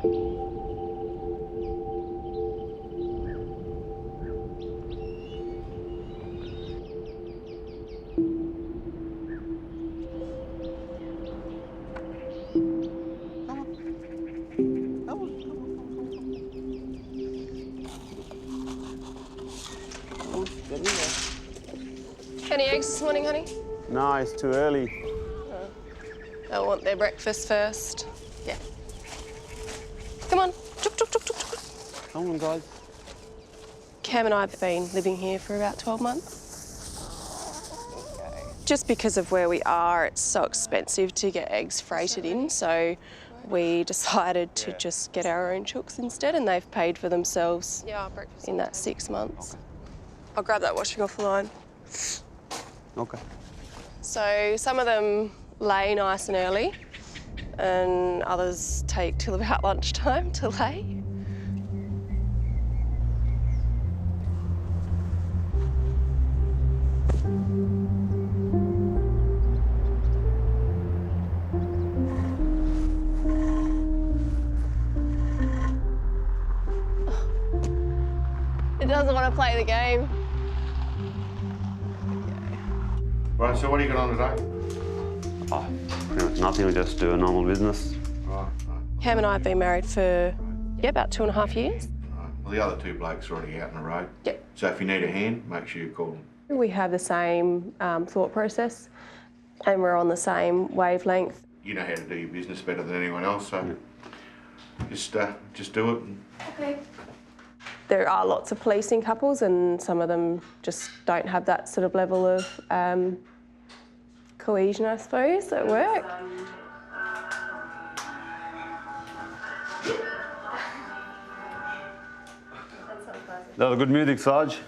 Any eggs this morning, honey? No, it's too early. They'll want their breakfast first. Yeah. Come on. Chuk, chuk, chuk, chuk, chuk. Come on, guys. Cam and I have been living here for about 12 months. Just because of where we are, it's so expensive to get eggs freighted in, so we decided to just get our own chooks instead, and they've paid for themselves in that 6 months. Okay. I'll grab that washing off the line. Okay. So some of them lay nice and early, and others take till about lunchtime to lay. It doesn't want to play the game. Right, so what do you got on today? Oh, nothing, we just do a normal business. Right. Cam and I have been married for, about 2.5 years. Right. Well, the other two blokes are already out on the road. Yep. So if you need a hand, make sure you call them. We have the same thought process, and we're on the same wavelength. You know how to do your business better than anyone else, so just do it. Okay. There are lots of policing couples, and some of them just don't have that sort of level of cohesion, I suppose, at work. That was good music, Sarge.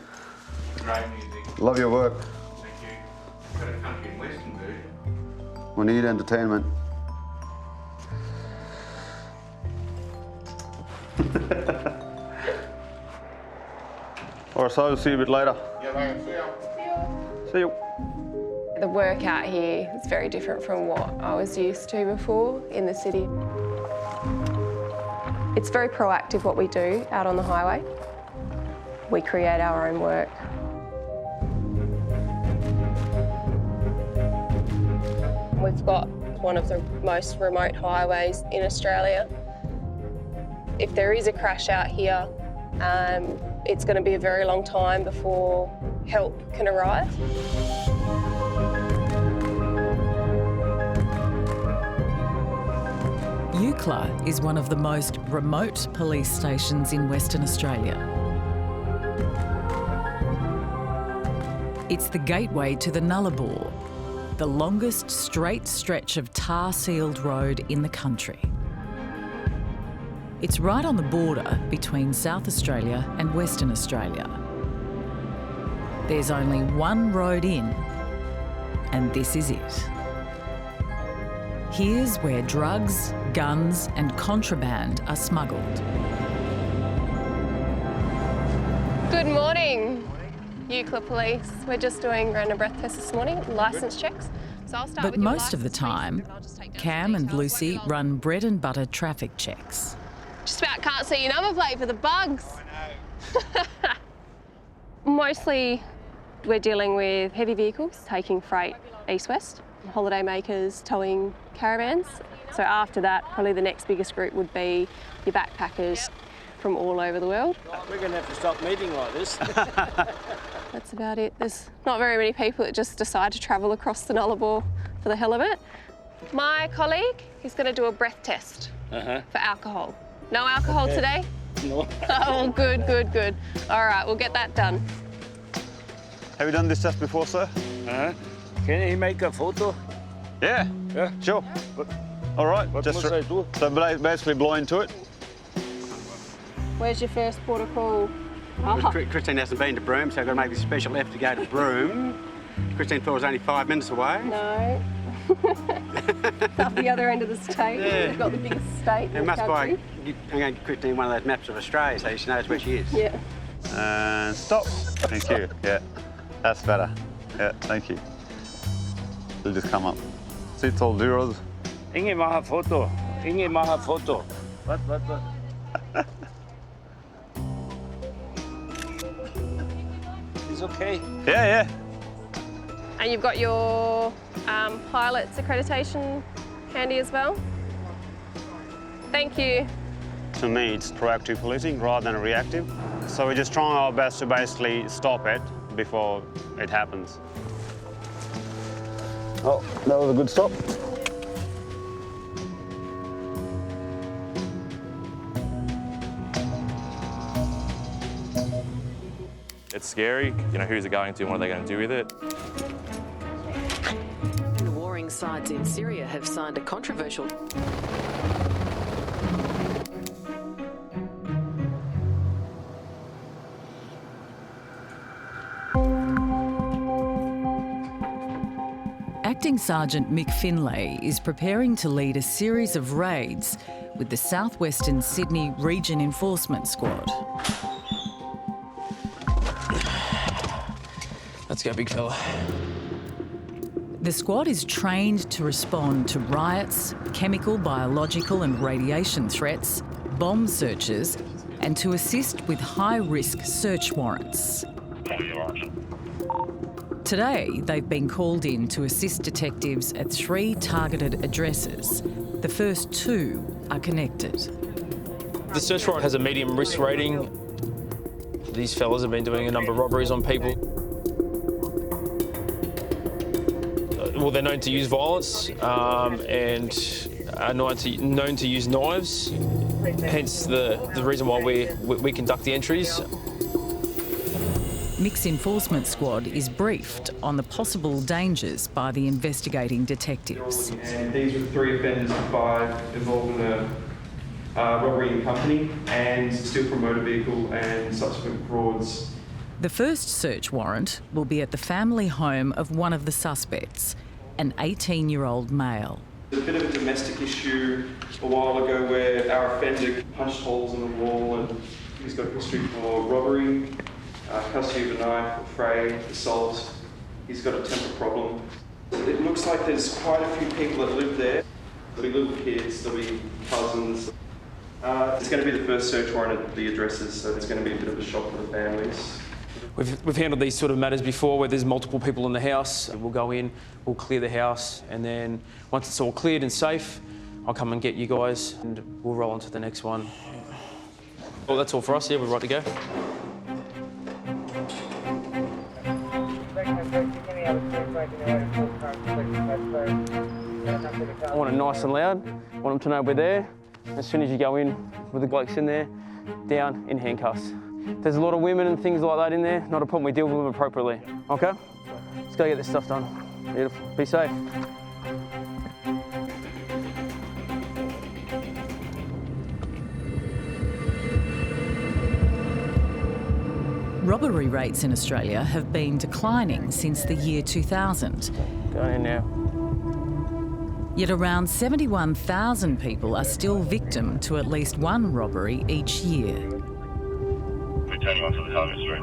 Great music. Love your work. Thank you. Got a country and western version. We need entertainment. All right, so I'll see you a bit later. Yeah, mate, see ya. See you. The work out here is very different from what I was used to before in the city. It's very proactive what we do out on the highway. We create our own work. We've got one of the most remote highways in Australia. If there is a crash out here, it's going to be a very long time before help can arrive. Eucla is one of the most remote police stations in Western Australia. It's the gateway to the Nullarbor, the longest straight stretch of tar-sealed road in the country. It's right on the border between South Australia and Western Australia. There's only one road in, and this is it. Here's where drugs, guns and contraband are smuggled. Good morning, Eucla Police. We're just doing random breath tests this morning, licence checks. So I'll start But with your most of the licence, time, please, and I'll just take down Cam some and details. Lucy run bread and butter traffic checks. Just about can't see your number plate for the bugs. Mostly we're dealing with heavy vehicles taking freight east-west, holiday makers towing caravans. So after that, probably the next biggest group would be your backpackers from all over the world. We're going to have to stop meeting like this. That's about it. There's not very many people that just decide to travel across the Nullarbor for the hell of it. My colleague is going to do a breath test for alcohol. No alcohol today? No. Oh, good, good, good. All right, we'll get that done. Have you done this test before, sir? Can he make a photo? Yeah. Yeah. Sure. What, All right. what just must I do? So basically blow into it. Where's your first port of call? Christine hasn't been to Broome, so I've got to make this special effort to go to Broome. Christine thought it was only 5 minutes away. No. It's up the other end of the state. Yeah. We've got the biggest state in It the must country. I'm going to give Christine one of those maps of Australia so she knows where she is. Yeah. And stop. Thank you. Yeah, that's better. Yeah, thank you. It'll just come up. See, it's all zeros. Inge maha photo. Inge maha photo. What? It's okay. Yeah. And you've got your pilot's accreditation handy as well. Thank you. To me, it's proactive policing rather than reactive. So we're just trying our best to basically stop it before it happens. Oh, that was a good stop. It's scary, you know, who's it going to and what are they going to do with it? The warring sides in Syria have signed a controversial... Acting Sergeant Mick Finlay is preparing to lead a series of raids with the Southwestern Sydney Region Enforcement Squad. Let's go, big fella. The squad is trained to respond to riots, chemical, biological and radiation threats, bomb searches, and to assist with high-risk search warrants. Today, they've been called in to assist detectives at 3 targeted addresses. The first 2 are connected. The search warrant has a medium risk rating. These fellas have been doing a number of robberies on people. Well, they're known to use violence and are known to use knives, hence the reason why we conduct the entries. Mick's enforcement squad is briefed on the possible dangers by the investigating detectives. And these were 3 offenders of 5 involved in a robbery in company and steal from motor vehicle and subsequent frauds. The first search warrant will be at the family home of one of the suspects, an 18-year-old male. There's a bit of a domestic issue a while ago where our offender punched holes in the wall and he's got a history for robbery, custody of a knife, fray, assault. He's got a temper problem. It looks like there's quite a few people that live there. There'll be little kids, there'll be cousins. It's going to be the first search warrant at the addresses, so it's going to be a bit of a shock for the families. We've handled these sort of matters before where there's multiple people in the house. We'll go in, we'll clear the house, and then once it's all cleared and safe, I'll come and get you guys and we'll roll on to the next one. Well, that's all for us. Yeah, we're right to go. I want it nice and loud. I want them to know we're there. As soon as you go in with the blokes in there, down in handcuffs. There's a lot of women and things like that in there. Not a problem. We deal with them appropriately. Okay? Let's go get this stuff done. Beautiful. Be safe. Robbery rates in Australia have been declining since the year 2000. Go in now. Yet around 71,000 people are still victim to at least one robbery each year. We're turning onto the target street.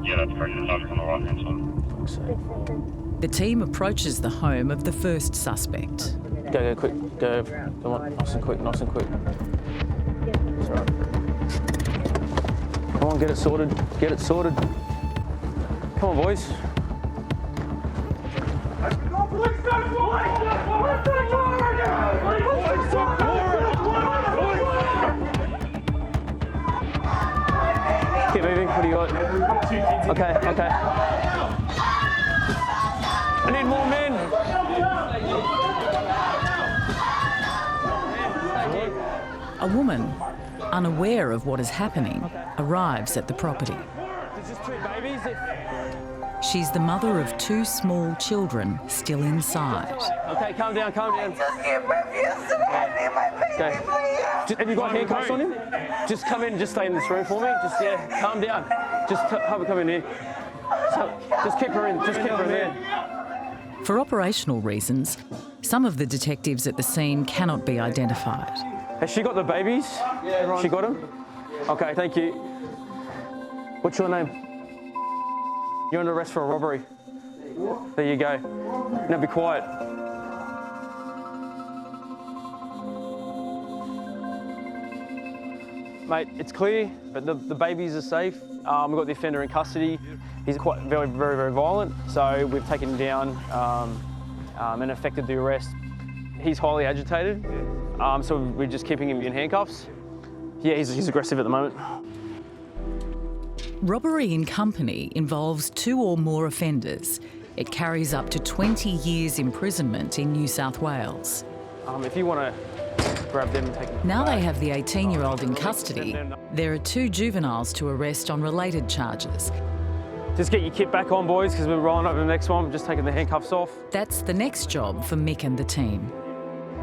Yeah, that's correct. The target's on the right-hand side. The team approaches the home of the first suspect. Go, quick. Go. Come on, nice and quick. That's all right. Come on, get it sorted. Come on, boys. Keep moving. What do you got? Okay. I need more men. A woman, unaware of what is happening, arrives at the property. She's the mother of 2 small children still inside. Okay, calm down. Just get birth yesterday. I need my baby, please. Have you got handcuffs on him? Just come in, just stay in this room for me. Calm down. Just have her come in here. Just keep her in there. For operational reasons, some of the detectives at the scene cannot be identified. Has she got the babies? Yeah. She got them? Okay, thank you. What's your name? You're under arrest for a robbery. There you go. Now be quiet. Mate, it's clear, but the babies are safe. We've got the offender in custody. He's quite very violent, so we've taken him down and effected the arrest. He's highly agitated, so we're just keeping him in handcuffs. Yeah, he's aggressive at the moment. Robbery in company involves 2 or more offenders. It carries up to 20 years imprisonment in New South Wales. If you want to grab them and take them. Now they have the 18-year-old in custody. There are 2 juveniles to arrest on related charges. Just get your kit back on, boys, because we're rolling over to the next one. We're just taking the handcuffs off. That's the next job for Mick and the team.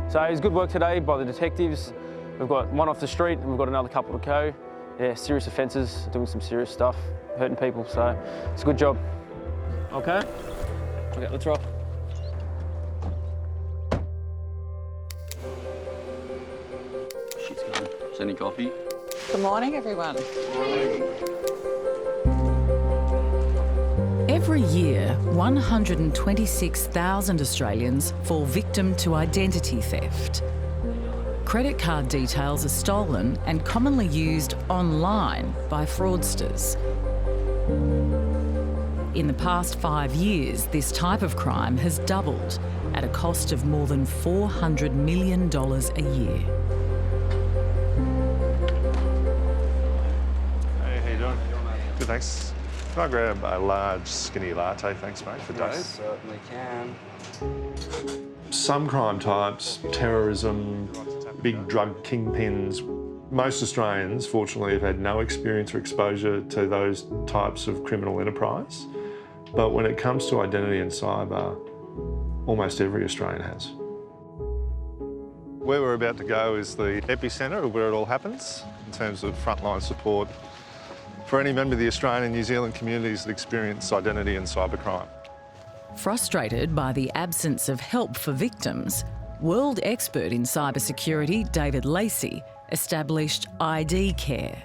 So it was good work today by the detectives. We've got one off the street and we've got another couple to go. Yeah, serious offences, doing some serious stuff, hurting people, so it's a good job. Okay? Okay, let's roll. She's gone. Send any coffee? Good morning, everyone. Good morning. Every year, 126,000 Australians fall victim to identity theft. Credit card details are stolen and commonly used online by fraudsters. In the past 5 years, this type of crime has doubled at a cost of more than $400 million a year. Hey, how you doing? Good, thanks. Can I grab a large skinny latte, thanks mate, for Dave? Certainly can. Some crime types, terrorism, big drug kingpins, most Australians, fortunately, have had no experience or exposure to those types of criminal enterprise. But when it comes to identity and cyber, almost every Australian has. Where we're about to go is the epicentre of where it all happens in terms of frontline support for any member of the Australian and New Zealand communities that experience identity and cybercrime. Frustrated by the absence of help for victims, world expert in cybersecurity David Lacey established ID Care.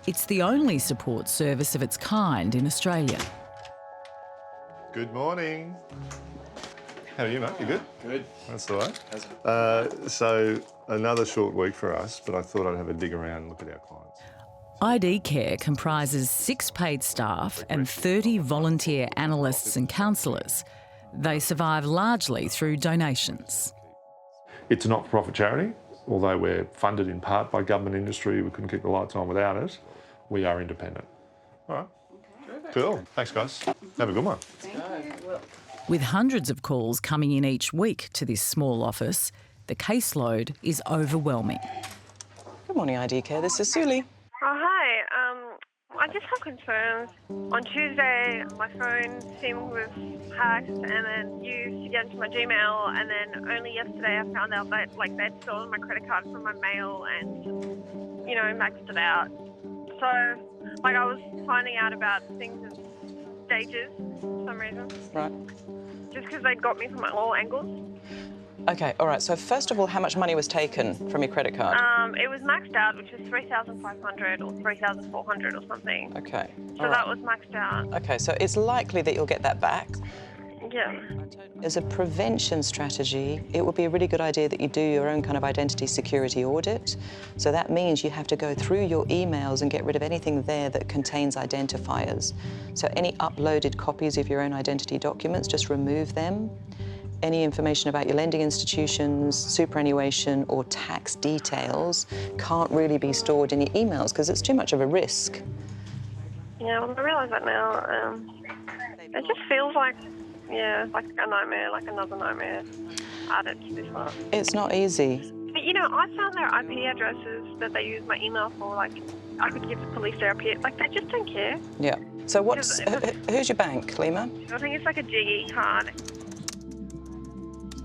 It's the only support service of its kind in Australia. Good morning. How are you, mate? You good? Good. That's all right. So another short week for us, but I thought I'd have a dig around and look at our clients. ID Care comprises 6 paid staff and 30 volunteer analysts and counsellors. They survive largely through donations. It's a not-for-profit charity. Although we're funded in part by government industry, we couldn't keep the lights on without it. We are independent. All right. Cool. Thanks, guys. Have a good one. With hundreds of calls coming in each week to this small office, the caseload is overwhelming. Good morning, ID Care. This is Suli. Oh, hi. I just have concerns. On Tuesday, my phone SIM was hacked and then used to get into my Gmail, and then only yesterday I found out that they'd stolen my credit card from my mail and, maxed it out. So, I was finding out about things in stages for some reason. Right. Just because they got me from all angles. Okay, all right. So first of all, how much money was taken from your credit card? It was maxed out, which is $3,500 or $3,400 or something. Okay. So that was maxed out. Okay, so it's likely that you'll get that back. Yeah. As a prevention strategy, it would be a really good idea that you do your own kind of identity security audit. So that means you have to go through your emails and get rid of anything there that contains identifiers. So any uploaded copies of your own identity documents, just remove them. Any information about your lending institutions, superannuation or tax details can't really be stored in your emails because it's too much of a risk. Yeah, well, I realise that now. It just feels like a nightmare, like another nightmare added to this one. It's not easy. But, I found their IP addresses that they use my email for. I could give the police their IP. They just don't care. Yeah. So who's your bank, Lima? I think it's like a GE card.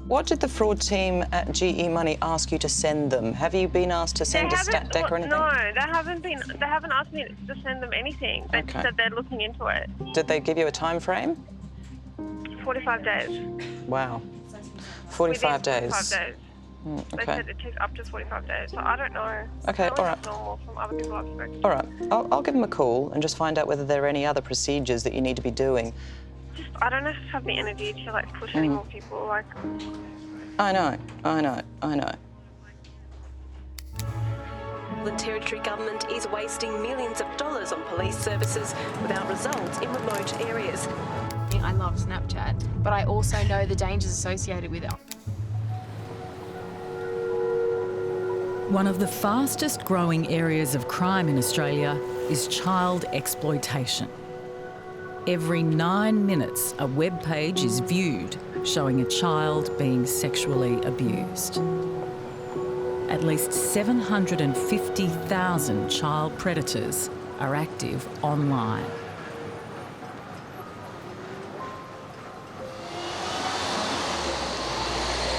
What did the fraud team at GE Money ask you to send them? Have you been asked to send a stat deck or anything? No, they haven't asked me to send them anything. They just said they're looking into it. Did they give you a time frame? 45 days. Wow. 45 days. 45 days. Okay. They said it takes up to 45 days, so I don't know. Okay, all right. Normal from other people I've spoken to. All right, I'll give them a call and just find out whether there are any other procedures that you need to be doing. I don't have the energy to push any more people. I know. Northern Territory government is wasting millions of dollars on police services without results in remote areas. I love Snapchat, but I also know the dangers associated with it. One of the fastest growing areas of crime in Australia is child exploitation. Every 9 minutes, a web page is viewed showing a child being sexually abused. At least 750,000 child predators are active online.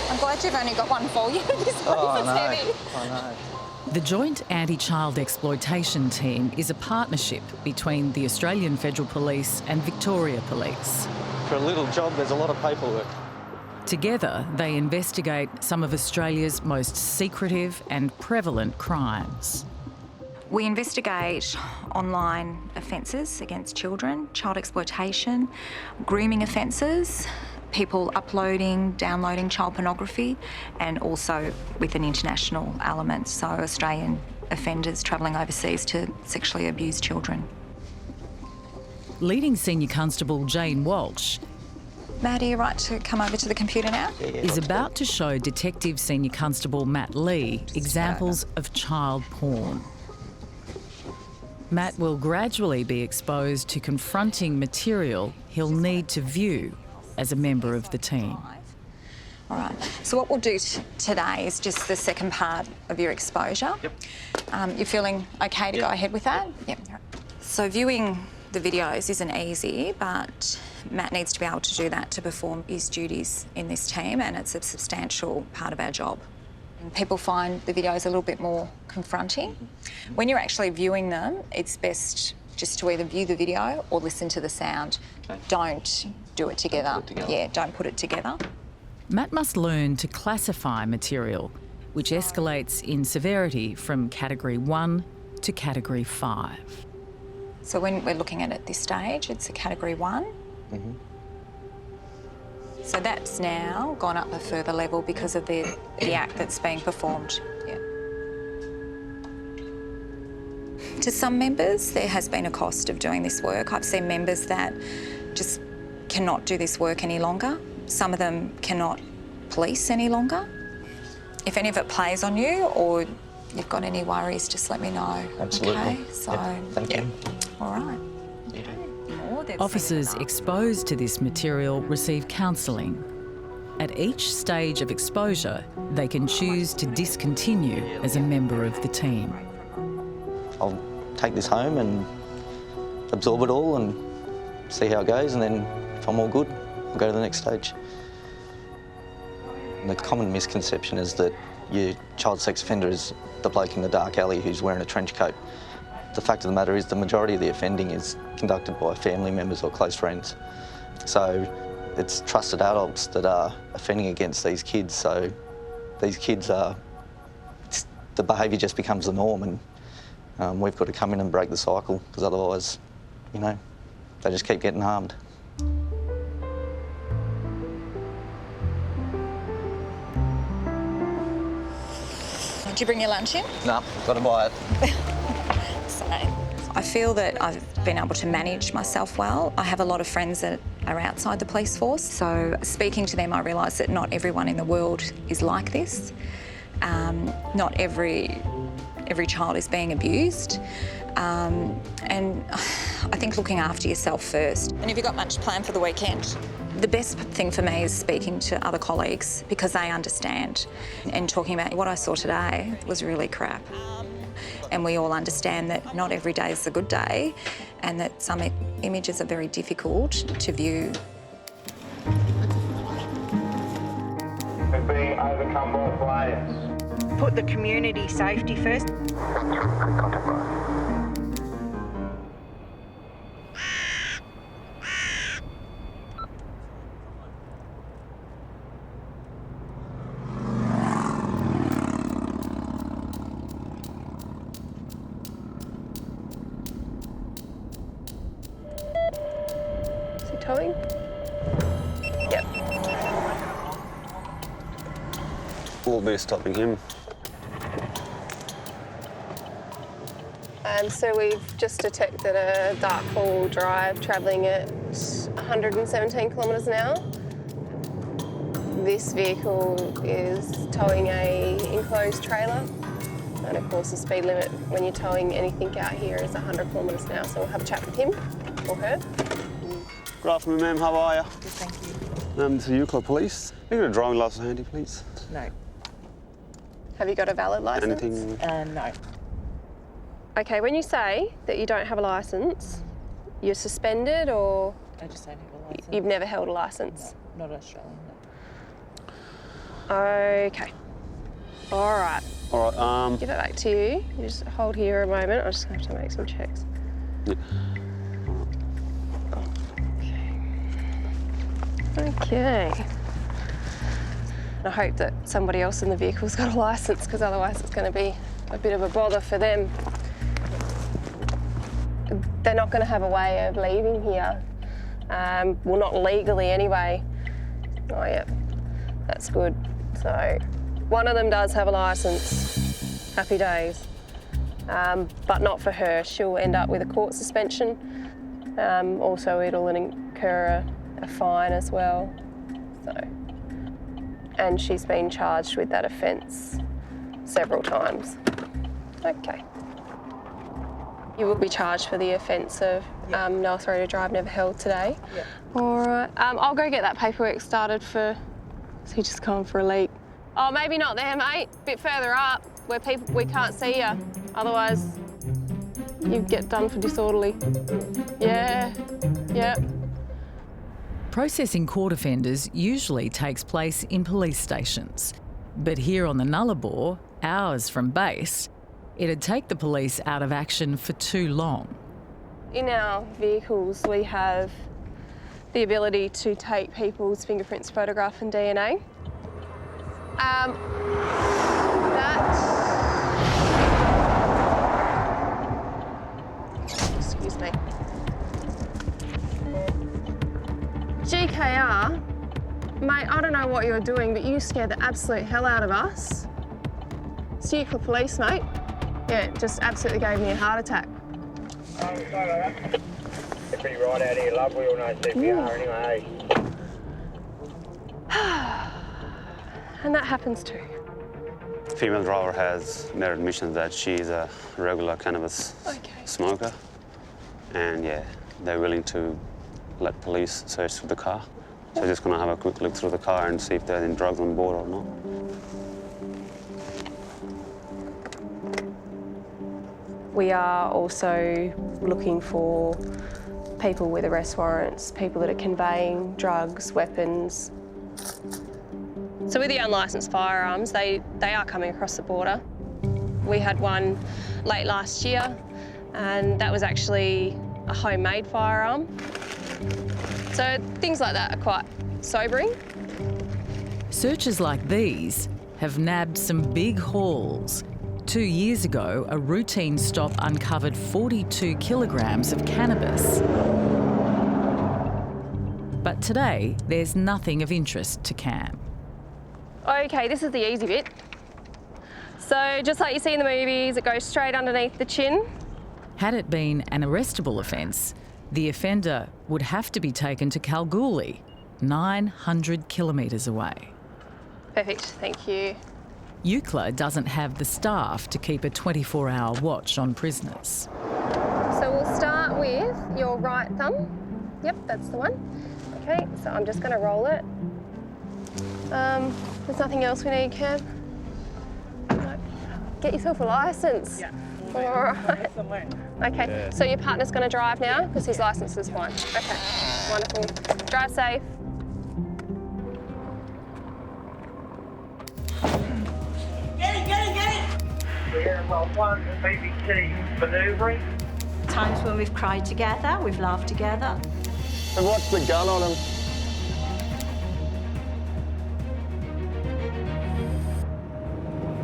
I'm glad you've only got one for you. This place is heavy. I know. The Joint Anti-Child Exploitation Team is a partnership between the Australian Federal Police and Victoria Police. For a little job, there's a lot of paperwork. Together, they investigate some of Australia's most secretive and prevalent crimes. We investigate online offences against children, child exploitation, grooming offences, people uploading, downloading child pornography, and also with an international element, so Australian offenders travelling overseas to sexually abuse children. Leading Senior Constable Jane Walsh Matt, are you right to come over to the computer now? is about to show Detective Senior Constable Matt Lee examples of child porn. Matt will gradually be exposed to confronting material he'll need to view as a member of the team. All right, so what we'll do today is just the second part of your exposure. Yep. You're feeling okay to go ahead with that? Yep. So viewing the videos isn't easy, but Matt needs to be able to do that to perform his duties in this team, and it's a substantial part of our job. And people find the videos a little bit more confronting. When you're actually viewing them, it's best just to either view the video or listen to the sound. Okay. Don't do it together. Yeah, don't put it together. Matt must learn to classify material, which escalates in severity from Category 1 to Category 5. So when we're looking at it at this stage, it's a Category 1. Mm-hmm. So that's now gone up a further level because of the act that's being performed. Yeah. To some members, there has been a cost of doing this work. I've seen members that just cannot do this work any longer. Some of them cannot police any longer. If any of it plays on you or you've got any worries, just let me know. Absolutely. Okay, so Thank you. all right. Officers exposed to this material receive counselling. At each stage of exposure, they can choose to discontinue as a member of the team. I'll take this home and absorb it all and see how it goes, and then if I'm all good, I'll go to the next stage. And the common misconception is that your child sex offender is the bloke in the dark alley who's wearing a trench coat. The fact of the matter is the majority of the offending is conducted by family members or close friends. So it's trusted adults that are offending against these kids, so these kids are, the behaviour just becomes the norm, and we've got to come in and break the cycle, because otherwise, you know, they just keep getting harmed. Did you bring your lunch in? No, got to buy it. So I feel that I've been able to manage myself well. I have a lot of friends that are outside the police force, so speaking to them I realise that not everyone in the world is like this. Not every child is being abused. And I think looking after yourself first. And have you got much planned for the weekend? The best thing for me is speaking to other colleagues because they understand, and talking about what I saw today was really crap. And we all understand that not every day is a good day, and that some images are very difficult to view. We're being overcome by flames. Put the community safety first. Is he towing? Yep. We'll be stopping him. So we've just detected a dark four-wheel drive travelling at 117 kilometres an hour. This vehicle is towing a enclosed trailer, and of course the speed limit when you're towing anything out here is 100 kilometres an hour, so we'll have a chat with him or her. Good afternoon, ma'am. How are you? Good, thank you. This is Eucla Police. Have you got a driving licence handy, please? No. Have you got a valid licence? Anything? No. Okay, when you say that you don't have a licence, you're suspended or? I just don't have a licence. You've never held a licence? No, not Australian, no. Okay. All right. All right. Give it back to you. You just hold here a moment. I just have to make some checks. Yeah. Okay. I hope that somebody else in the vehicle's got a licence, because otherwise it's going to be a bit of a bother for them. They're not going to have a way of leaving here. Well, not legally anyway. Oh, yeah, that's good. So, one of them does have a licence. Happy days. But not for her. She'll end up with a court suspension. Also, it'll incur a fine as well. So, and she's been charged with that offence several times. Okay. You will be charged for the offence of no authority to drive, never held today. Yeah. All right. I'll go get that paperwork started for. Is he just going for a leak? Oh, maybe not there, mate. A bit further up, where we can't see you. Otherwise, you get done for disorderly. Yeah. Yep. Processing court offenders usually takes place in police stations. But here on the Nullarbor, hours from base, it'd take the police out of action for too long. In our vehicles, we have the ability to take people's fingerprints, photograph and DNA. Excuse me. GKR, mate, I don't know what you're doing, but you scared the absolute hell out of us. It's Eucla Police, mate. Yeah, it just absolutely gave me a heart attack. Oh, sorry about that. They're pretty right out here, love. We all know CPR anyway. And that happens too. The female driver has made admissions that she's a regular cannabis smoker. And yeah, they're willing to let police search through the car. So we're just gonna have a quick look through the car and see if there's any drugs on board or not. We are also looking for people with arrest warrants, people that are conveying drugs, weapons. So with the unlicensed firearms, they are coming across the border. We had one late last year, and that was actually a homemade firearm. So things like that are quite sobering. Searches like these have nabbed some big hauls. 2 years ago, a routine stop uncovered 42 kilograms of cannabis. But today, there's nothing of interest to Cam. Okay, this is the easy bit. So just like you see in the movies, it goes straight underneath the chin. Had it been an arrestable offence, the offender would have to be taken to Kalgoorlie, 900 kilometres away. Perfect, thank you. Eucla doesn't have the staff to keep a 24-hour watch on prisoners. So we'll start with your right thumb. Yep, that's the one. Okay, so I'm just going to roll it. There's nothing else we need, Cam? No. Get yourself a licence. Yeah. All right. Okay, so your partner's going to drive now because his licence is fine. Okay, wonderful. Drive safe. Sierra Well 1, BBC manoeuvring. Times when we've cried together, we've laughed together. And what's the gun on him?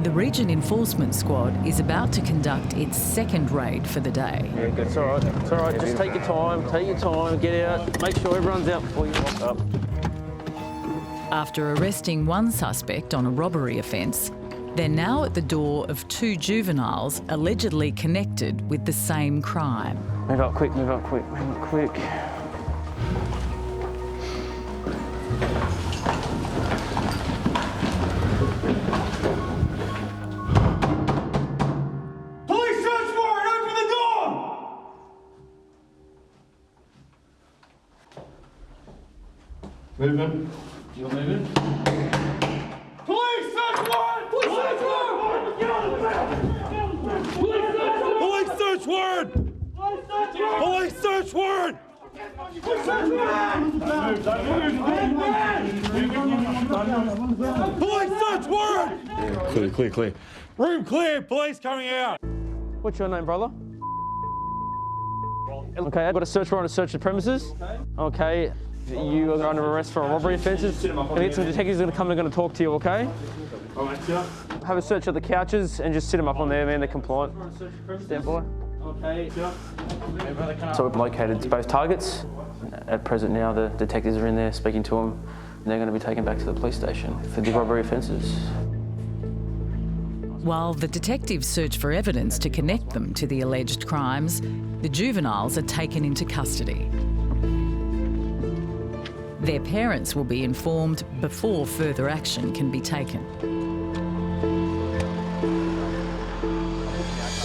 The Region Enforcement Squad is about to conduct its second raid for the day. Yeah, good. It's all right. It's all right. Just take your time, get out. Make sure everyone's out before you lock up. After arresting one suspect on a robbery offence, They're now at the door of 2 juveniles allegedly connected with the same crime. Move up quick, move up quick, move up quick. Police search warrant! Open the door! Movement. You're moving. Police search warrant! Police search warrant! Get on the ground! Police search warrant! Police search warrant! Police search warrant! Police search warrant! Clear, clear, clear. Room clear, police coming out. What's your name, brother? Okay, I've got a search warrant to search the premises. Okay, you are under arrest for robbery offences. And get some detectives are going to come and going to talk to you, okay? Have a search of the couches and just sit them up on there, man, they're compliant. Stand by. Okay. So we've located both targets. At present now, the detectives are in there speaking to them, and they're going to be taken back to the police station for the robbery offences. While the detectives search for evidence to connect them to the alleged crimes, the juveniles are taken into custody. Their parents will be informed before further action can be taken.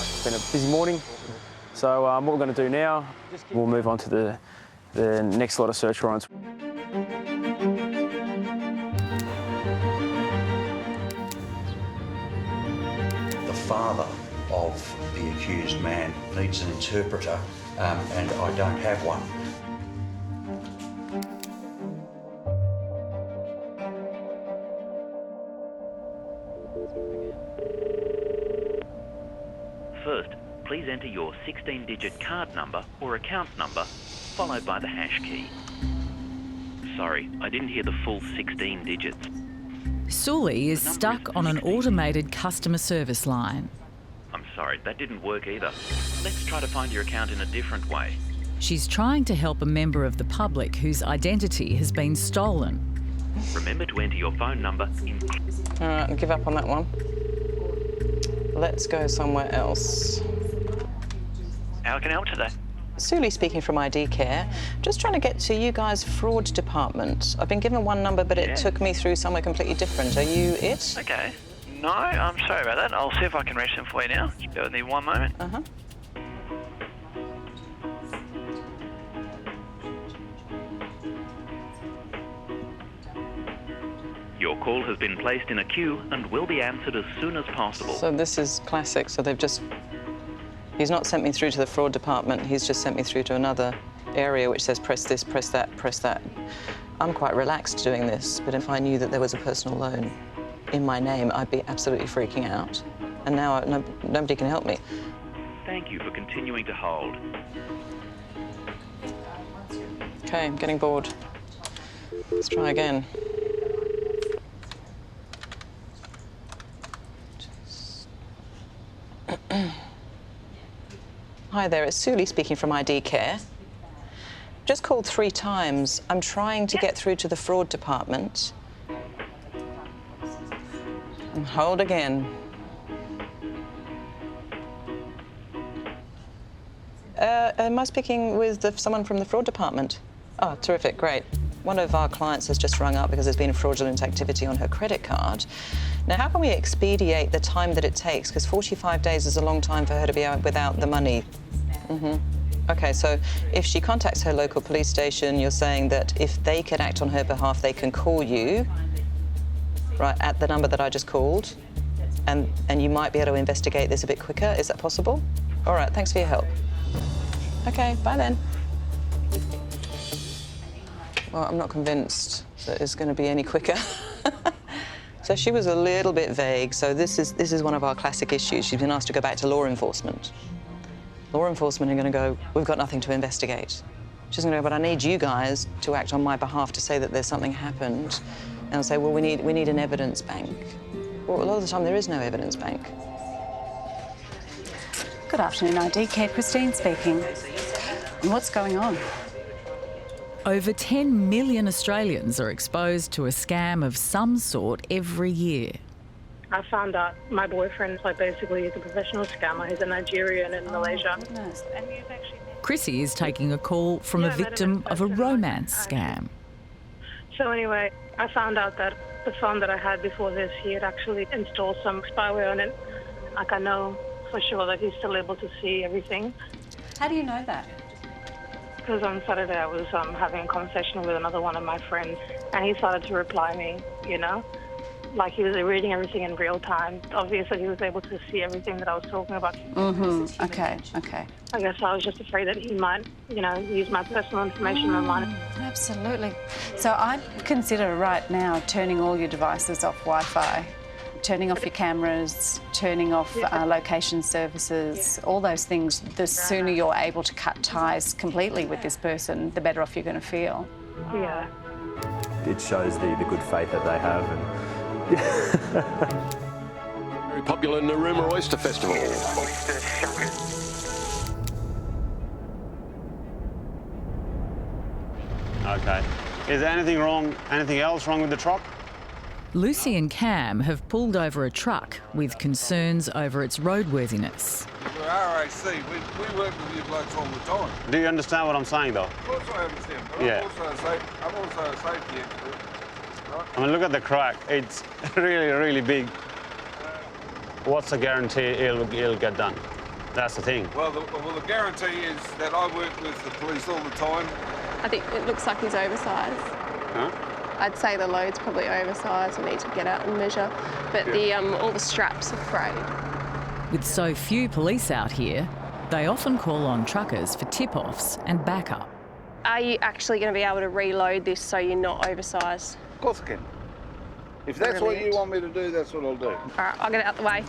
It's been a busy morning, so what we're going to do now, we'll move on to the next lot of search warrants. The father of the accused man needs an interpreter, and I don't have one. First, please enter your 16-digit card number or account number, followed by the hash key. Sorry, I didn't hear the full 16 digits. Sully is stuck on an automated customer service line. I'm sorry, that didn't work either. Let's try to find your account in a different way. She's trying to help a member of the public whose identity has been stolen. Remember to enter your phone number in... All right, I'll give up on that one. Let's go somewhere else. How can I help today? Sully speaking from ID Care. Just trying to get to you guys' fraud department. I've been given one number, but it took me through somewhere completely different. Are you it? Okay. No, I'm sorry about that. I'll see if I can reach them for you now. Just bear with me one moment. Uh-huh. Your call has been placed in a queue and will be answered as soon as possible. So this is classic. So they've just... He's not sent me through to the fraud department. He's just sent me through to another area which says press this, press that, press that. I'm quite relaxed doing this, but if I knew that there was a personal loan in my name, I'd be absolutely freaking out. And now nobody can help me. Thank you for continuing to hold. Okay, I'm getting bored. Let's try again. Hi there, it's Sully speaking from ID Care. Just called 3 times. I'm trying to get through to the fraud department. And hold again. Am I speaking with someone from the fraud department? Oh, terrific, great. One of our clients has just rung up because there's been a fraudulent activity on her credit card. Now, how can we expedite the time that it takes? Because 45 days is a long time for her to be out without the money. Okay, so if she contacts her local police station, you're saying that if they can act on her behalf, they can call you, right, at the number that I just called, and you might be able to investigate this a bit quicker. Is that possible? All right, thanks for your help. Okay, bye then. Well, I'm not convinced that it's going to be any quicker. So she was a little bit vague. So this is one of our classic issues. She's been asked to go back to law enforcement. Law enforcement are going to go, we've got nothing to investigate. She's going to go, but I need you guys to act on my behalf to say that there's something happened. And I'll say, well, we need an evidence bank. Well, a lot of the time there is no evidence bank. Good afternoon, ID Care. Christine speaking. And what's going on? Over 10 million Australians are exposed to a scam of some sort every year. I found out my boyfriend, like basically he's a professional scammer. He's a Nigerian in Malaysia. Goodness. And you've actually... Chrissy is taking a call from a victim of a romance scam. So anyway, I found out that the phone that I had before this, he had actually installed some spyware on it. Like, I know for sure that he's still able to see everything. How do you know that? Because on Saturday I was having a conversation with another one of my friends, and he started to reply me, you know? Like, he was reading everything in real time. Obviously, he was able to see everything that I was talking about. Mm-hmm. Okay. I guess I was just afraid that he might, you know, use my personal information online. Absolutely. So I'd consider right now turning all your devices off Wi-Fi, turning off your cameras, turning off location services, all those things. The sooner you're able to cut ties completely with this person, the better off you're going to feel. Yeah. It shows the good faith that they have. Very popular in the Rumour Oyster Festival. Okay. Is there anything else wrong with the truck? Lucy and Cam have pulled over a truck with concerns over its roadworthiness. We're RAC. We work with you blokes all the time. Do you understand what I'm saying, though? Of course I understand. But Yeah. I'm also a safety expert. Right? I mean, look at the crack. It's really, really big. What's the guarantee it'll get done? That's the thing. Well, the guarantee is that I work with the police all the time. I think it looks like he's oversized. Huh? I'd say the load's probably oversized. We need to get out and measure. But all the straps are frayed. With so few police out here, they often call on truckers for tip-offs and backup. Are you actually going to be able to reload this so you're not oversized? Of course I can. If that's what you want me to do, that's what I'll do. All right, I'll get it out the way.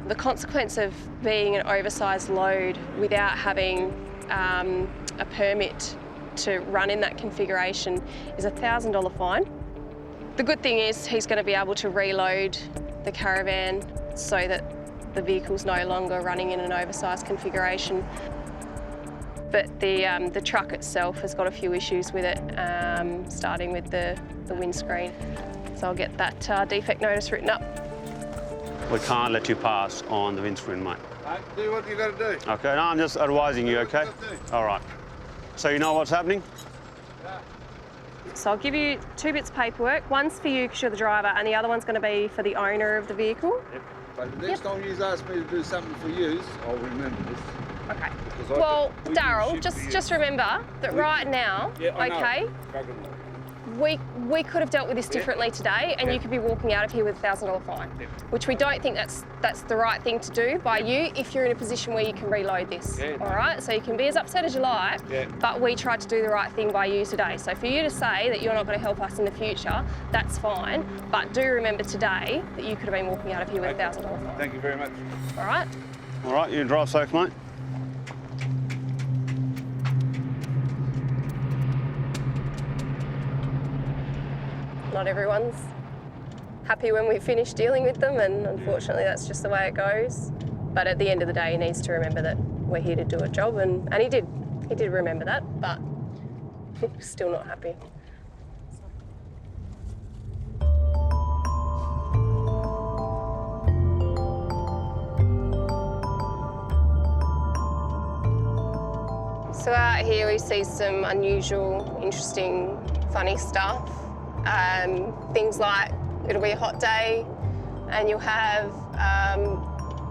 The consequence of being an oversized load without having a permit to run in that configuration is a $1,000 fine. The good thing is he's going to be able to reload the caravan so that the vehicle's no longer running in an oversized configuration. But the truck itself has got a few issues with it, starting with the windscreen. So I'll get that defect notice written up. We can't let you pass on the windscreen, mate. Do what you got to do. Okay, no, I'm just advising you, okay? All right. So you know what's happening? So I'll give you 2 bits of paperwork. One's for you because you're the driver, and the other one's going to be for the owner of the vehicle. Yep. But the next time you ask me to do something for you, I'll remember this. Okay. Well, Daryl, just remember that right now, okay, we could have dealt with this differently today, and you could be walking out of here with a $1,000 fine, which we don't think that's the right thing to do by you if you're in a position where you can reload this. All right, so you can be as upset as you like, but we tried to do the right thing by you today. So for you to say that you're not going to help us in the future, that's fine, but do remember today that you could have been walking out of here with a $1,000 fine. Thank you very much. All right. All right, you drive safe, mate. Not everyone's happy when we finish dealing with them, and unfortunately that's just the way it goes. But at the end of the day, he needs to remember that we're here to do a job, and he did remember that, but still not happy. So out here we see some unusual, interesting, funny stuff. Things like it'll be a hot day and you'll have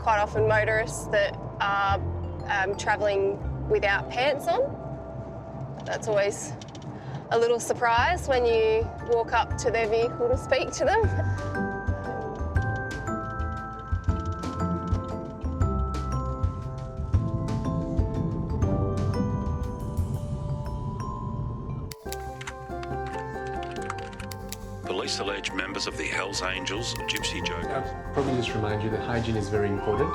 quite often motorists that are travelling without pants on. That's always a little surprise when you walk up to their vehicle to speak to them. Police allege members of the Hells Angels, Gypsy Joe. I'll probably just remind you that hygiene is very important.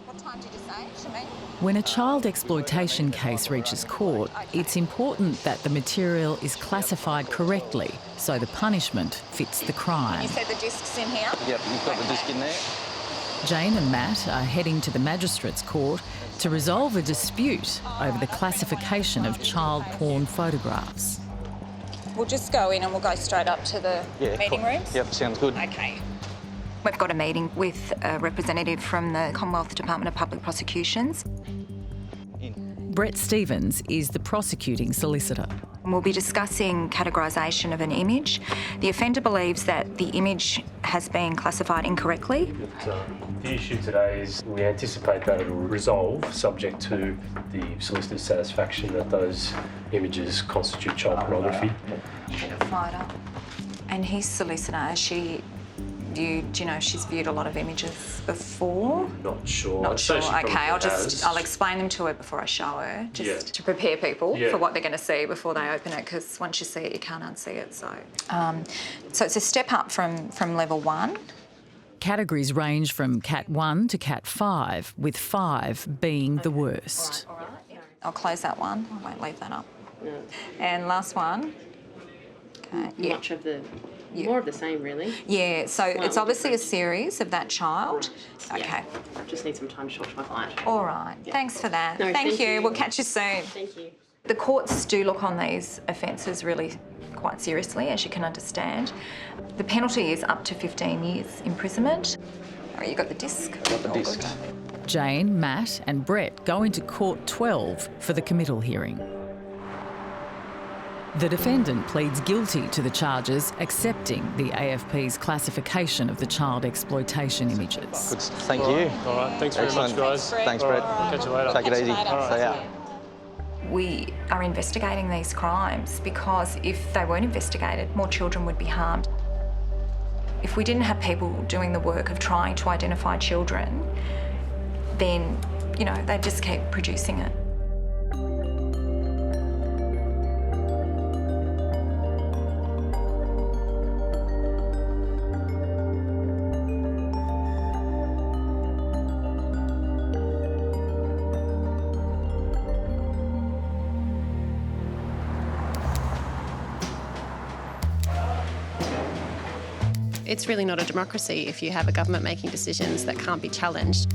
What time did you say, Shameen? When a child exploitation case reaches court, it's important that the material is classified correctly so the punishment fits the crime. You said the disc's in here? Yep, you've got the disc in there. Jane and Matt are heading to the Magistrates Court to resolve a dispute over the classification of child porn photographs. We'll just go in and we'll go straight up to the meeting rooms? Yep, sounds good. Okay. We've got a meeting with a representative from the Commonwealth Department of Public Prosecutions. Brett Stevens is the prosecuting solicitor. We'll be discussing categorisation of an image. The offender believes that the image has been classified incorrectly. The issue today is we anticipate that it will resolve subject to the solicitor's satisfaction that those images constitute child pornography. And his solicitor, do you know if she's viewed a lot of images before? Not sure. Not sure. Okay, I'll explain them to her before I show her, just to prepare people for what they're going to see before they open it, because once you see it, you can't unsee it. So it's a step up from level 1. Categories range from Cat 1 to Cat 5, with 5 being the worst. All right. I'll close that one. I won't leave that up. No. And last one. Okay. Much of the... More of the same, really. Yeah, so it's obviously a series of that child. Right. Okay. I just need some time to talk to my client. All right. Yeah. Thanks for that. No, thank you. We'll catch you soon. Thank you. The courts do look on these offences really quite seriously, as you can understand. The penalty is up to 15 years imprisonment. Oh, you got the disc? Got the disc. Jane, Matt and Brett go into court 12 for the committal hearing. The defendant pleads guilty to the charges, accepting the AFP's classification of the child exploitation images. Thank you. All right, thanks very much, guys. Thanks, Brett. Catch you later. Take it easy. See ya. We are investigating these crimes because if they weren't investigated, more children would be harmed. If we didn't have people doing the work of trying to identify children, then, they'd just keep producing it. It's really not a democracy if you have a government making decisions that can't be challenged.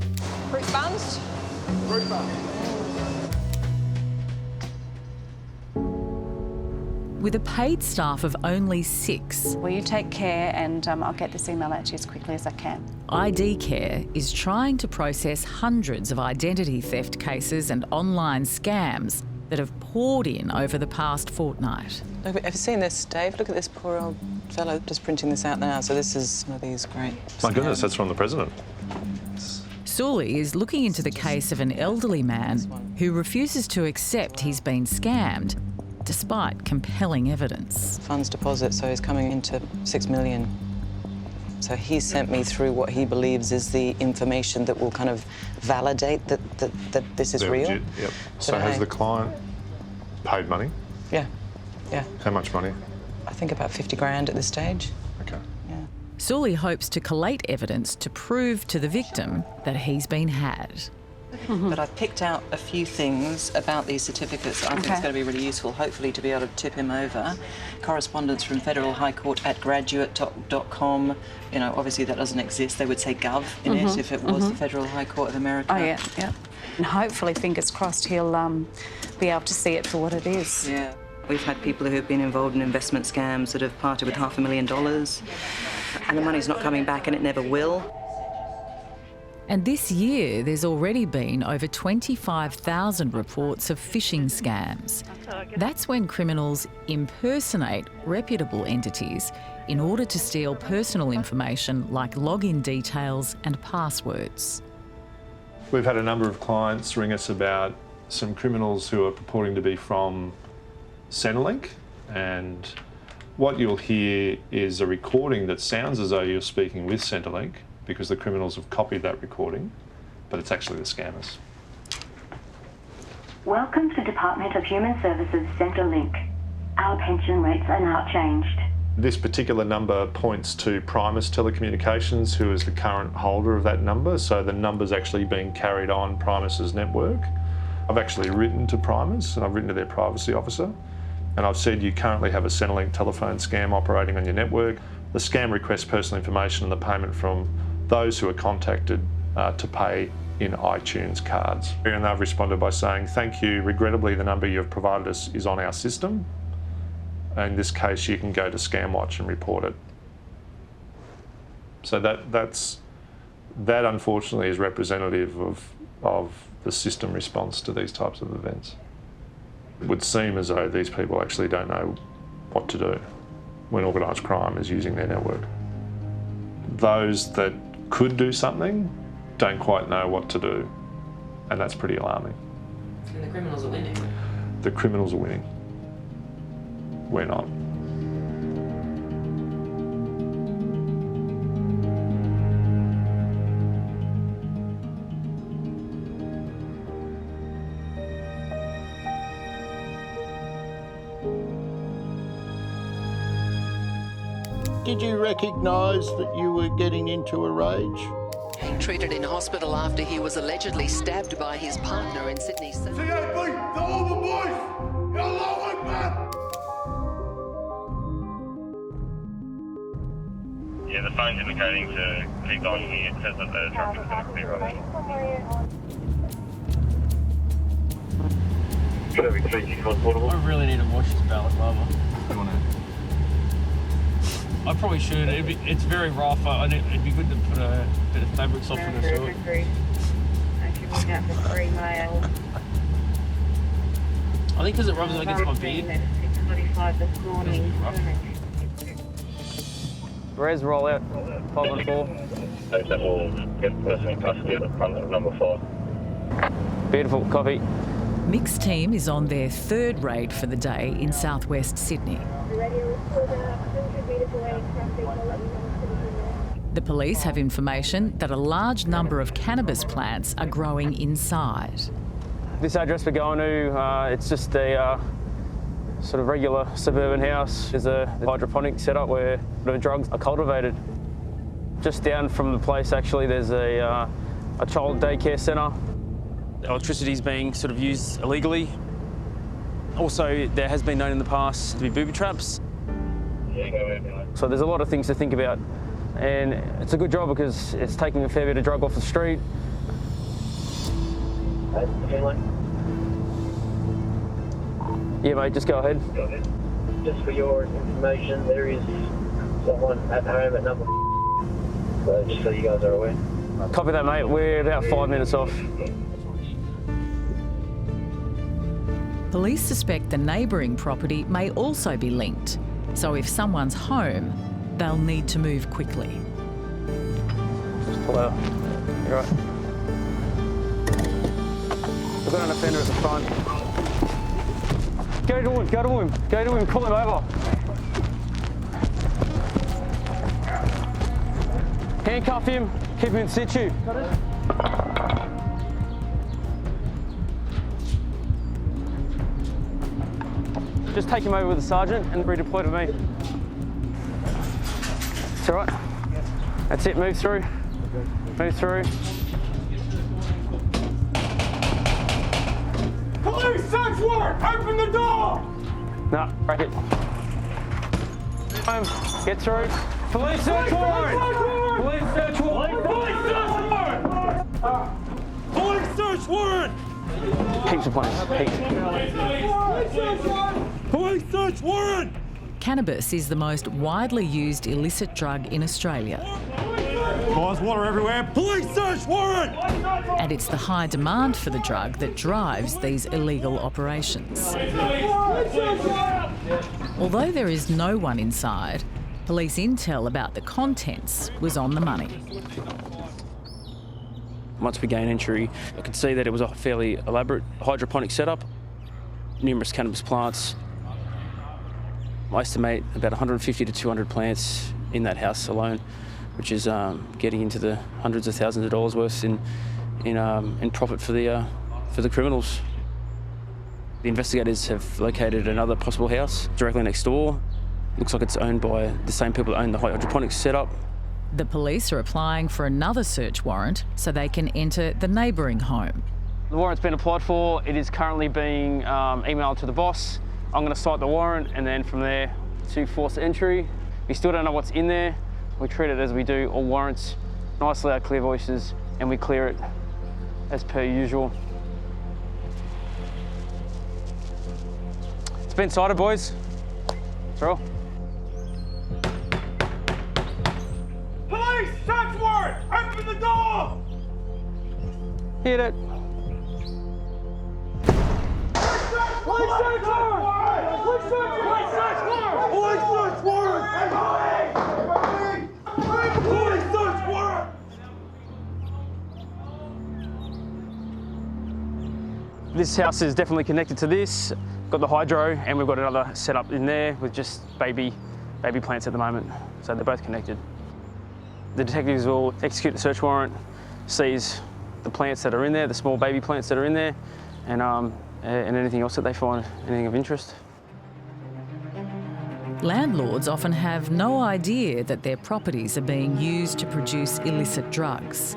Fruit buns? Fruit buns. With a paid staff of only 6. Will you take care, and I'll get this email out to you as quickly as I can. ID Care is trying to process hundreds of identity theft cases and online scams that have poured in over the past fortnight. Have you seen this, Dave? Look at this poor old fellow just printing this out now. So this is one of these great... My goodness, that's from the President. Sully is looking into the case of an elderly man who refuses to accept he's been scammed, despite compelling evidence. Funds deposit, so he's coming into $6 million. So he sent me through what he believes is the information that will kind of validate that this is real. Legit, yep. So has the client paid money? Yeah. How much money? I think about 50 grand at this stage. Okay. Yeah. Sully hopes to collate evidence to prove to the victim that he's been had. But I've picked out a few things about these certificates that I think is going to be really useful, hopefully to be able to tip him over. Correspondence from Federal High Court at graduate.com. Obviously that doesn't exist. They would say gov in it if it was the Federal High Court of America. Oh, yeah. And hopefully, fingers crossed, he'll be able to see it for what it is. Yeah. We've had people who have been involved in investment scams that have parted with $500,000, and the money's not coming back, and it never will. And this year, there's already been over 25,000 reports of phishing scams. That's when criminals impersonate reputable entities in order to steal personal information like login details and passwords. We've had a number of clients ring us about some criminals who are purporting to be from Centrelink, and what you'll hear is a recording that sounds as though you're speaking with Centrelink, because the criminals have copied that recording, but it's actually the scammers. Welcome to Department of Human Services Centrelink. Our pension rates are now changed. This particular number points to Primus Telecommunications, who is the current holder of that number, so the number's actually being carried on Primus's network. I've actually written to Primus, and I've written to their privacy officer, and I've said you currently have a Centrelink telephone scam operating on your network. The scam requests personal information and the payment from those who are contacted to pay in iTunes cards. And they've responded by saying, thank you, regrettably the number you've provided us is on our system. In this case, you can go to ScamWatch and report it. So that unfortunately is representative of the system response to these types of events. It would seem as though these people actually don't know what to do when organised crime is using their network. Those that could do something don't quite know what to do, and that's pretty alarming. And the criminals are winning. The criminals are winning. We're not. Did you recognise that you were getting into a rage? Treated in hospital after he was allegedly stabbed by his partner in Sydney. Yeah, the phone's indicating to keep going. It says that the traffic is going to clear over. Traffic 361 portable. I really need to wash this ballot, Barbara. I probably should. It's very rough. It'd be good to put a bit of fabric softener to it. Actually, went out for 3 male. I think because it rubs against my beard. 6:45 this morning. Res, roll out. 514. That will get the person in custody at the front of number 5. Beautiful. Copy. Mixed team is on their third raid for the day in southwest Sydney. The police have information that a large number of cannabis plants are growing inside. This address we're going to, it's just a sort of regular suburban house. There's a hydroponic setup where the drugs are cultivated. Just down from the place, actually, there's a child daycare centre. Electricity is being sort of used illegally. Also, there has been known in the past to be booby traps. So there's a lot of things to think about. And it's a good job because it's taking a fair bit of drug off the street. Yeah, mate, just go ahead. Just for your information, there is someone at home at number 4. So just so you guys are aware. Copy that, mate. We're about 5 minutes off. Police suspect the neighbouring property may also be linked. So if someone's home, they'll need to move quickly. Just pull out. You're right. We've got an offender at the front. Go to him, call him over. Handcuff him, keep him in situ. Just take him over with the sergeant and redeploy to me. It's all right. That's it, move through. Move through. Police search warrant! Open the door! No, break it. Get through. Police search warrant! Police search warrant! Police search warrant! Police search warrant! Heaps of planes. Police search warrant! Cannabis is the most widely used illicit drug in Australia. Guys, water everywhere. Police search warrant! And it's the high demand for the drug that drives these illegal operations. Although there is no one inside, police intel about the contents was on the money. Once we gained entry, I could see that it was a fairly elaborate hydroponic setup, numerous cannabis plants. I estimate about 150 to 200 plants in that house alone, which is getting into the hundreds of thousands of dollars worth in profit for the criminals. The investigators have located another possible house directly next door. Looks like it's owned by the same people that own the hydroponics setup. The police are applying for another search warrant so they can enter the neighbouring home. The warrant's been applied for. It is currently being emailed to the boss. I'm going to cite the warrant and then from there to force entry. We still don't know what's in there. We treat it as we do all warrants. Nicely, our clear voices, and we clear it as per usual. It's been sighted, boys. That's all. Police! Search warrant! Open the door! Hit it. Police search warrant! Police search warrant! Police search warrant! Police search warrant! This house is definitely connected to this. Got the hydro, and we've got another setup in there with just baby plants at the moment. So they're both connected. The detectives will execute the search warrant, seize the plants that are in there, the small baby plants that are in there, and anything else that they find, anything of interest. Landlords often have no idea that their properties are being used to produce illicit drugs.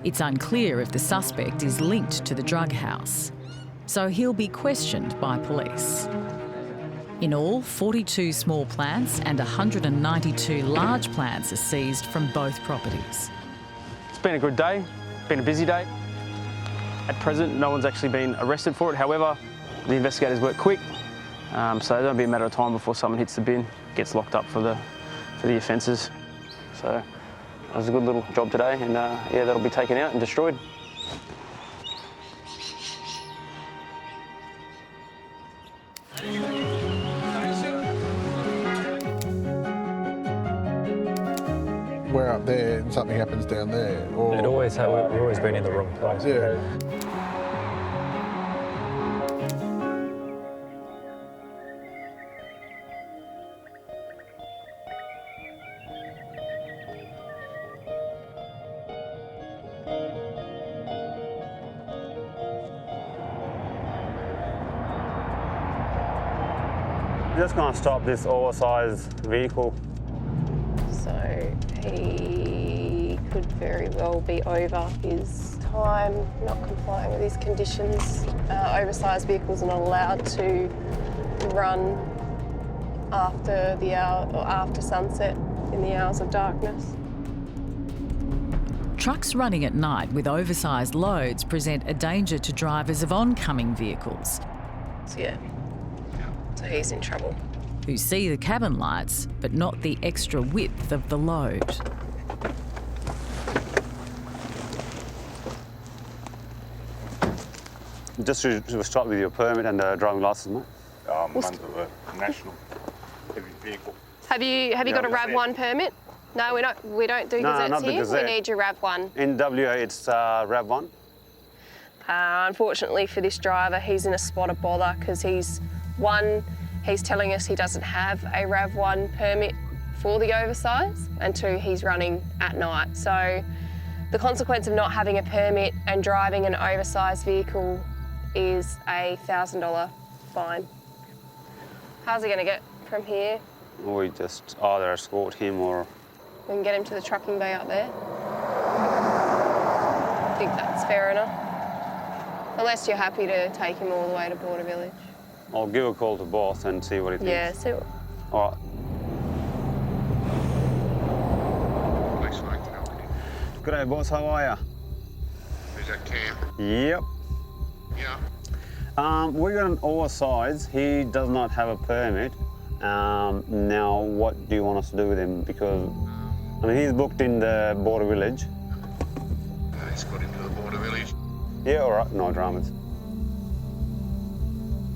It's unclear if the suspect is linked to the drug house, so he'll be questioned by police. In all, 42 small plants and 192 large plants are seized from both properties. It's been a good day, been a busy day. At present, no one's actually been arrested for it. However, the investigators work quick, so it'll be a matter of time before someone hits the bin, gets locked up for the offences. So it was a good little job today, and yeah, that'll be taken out and destroyed. We're up there and something happens down there. Or... We've always been in the wrong place. Yeah. Just going to stop this oversized vehicle. So he could very well be over his time, not complying with his conditions. Oversized vehicles are not allowed to run after the hour or after sunset in the hours of darkness. Trucks running at night with oversized loads present a danger to drivers of oncoming vehicles. So yeah, so he's in trouble. Who see the cabin lights, but not the extra width of the load. Just to start with your permit and driving license, mate. Under the national heavy vehicle. Have you got a RAV1 permit? No, we don't do No, gazettes not the here. gazette. We need your RAV1. In WA, it's RAV1. Unfortunately for this driver, he's in a spot of bother because he's telling us he doesn't have a RAV1 permit for the oversize, and two, he's running at night. So the consequence of not having a permit and driving an oversized vehicle is a $1,000 fine. How's he going to get from here? We just either escort him or... We can get him to the trucking bay up there. I think that's fair enough. Unless you're happy to take him all the way to Border Village. I'll give a call to boss and see what he thinks. Yeah, see what... All right. G'day, boss. How are ya? Is that Cam? Yep. Yeah. We got an oversize. He does not have a permit. Now, what do you want us to do with him? Because, I mean, he's booked in the Border Village. He's got him to the Border Village. Yeah, all right. No dramas.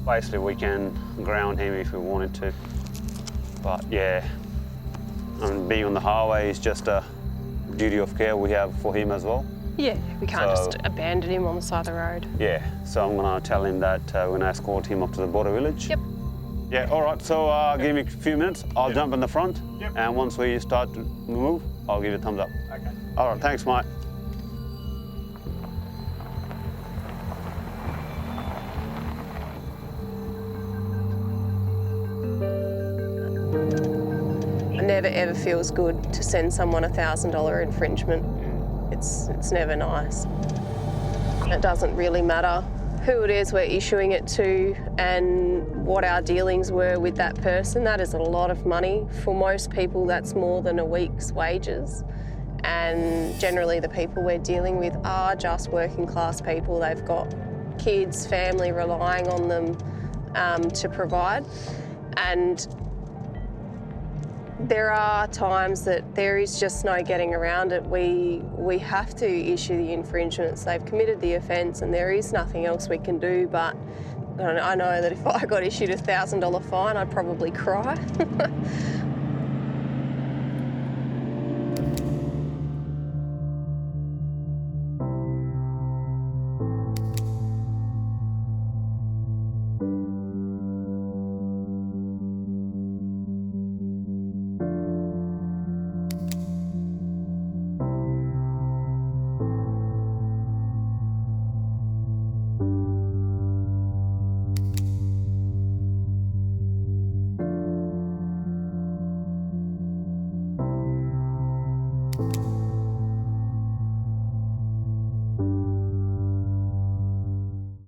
Basically, we can ground him if we wanted to. But, yeah, I mean, being on the highway is just a duty of care we have for him as well. Yeah, we can't just abandon him on the side of the road. Yeah, so I'm going to tell him that we're going to escort him up to the Border Village. Yep. Yeah, all right, so give me a few minutes. I'll jump in the front, and once we start to move, I'll give you a thumbs up. Okay. All right, thanks, mate. It never ever feels good to send someone a $1,000 infringement. It's never nice. It doesn't really matter who it is we're issuing it to and what our dealings were with that person. That is a lot of money. For most people, that's more than a week's wages. and generally the people we're dealing with are just working class people. They've got kids, family relying on them to provide, and there are times that there is just no getting around it. We have to issue the infringements. They've committed the offence and there is nothing else we can do, but I know that if I got issued a $1,000 fine, I'd probably cry.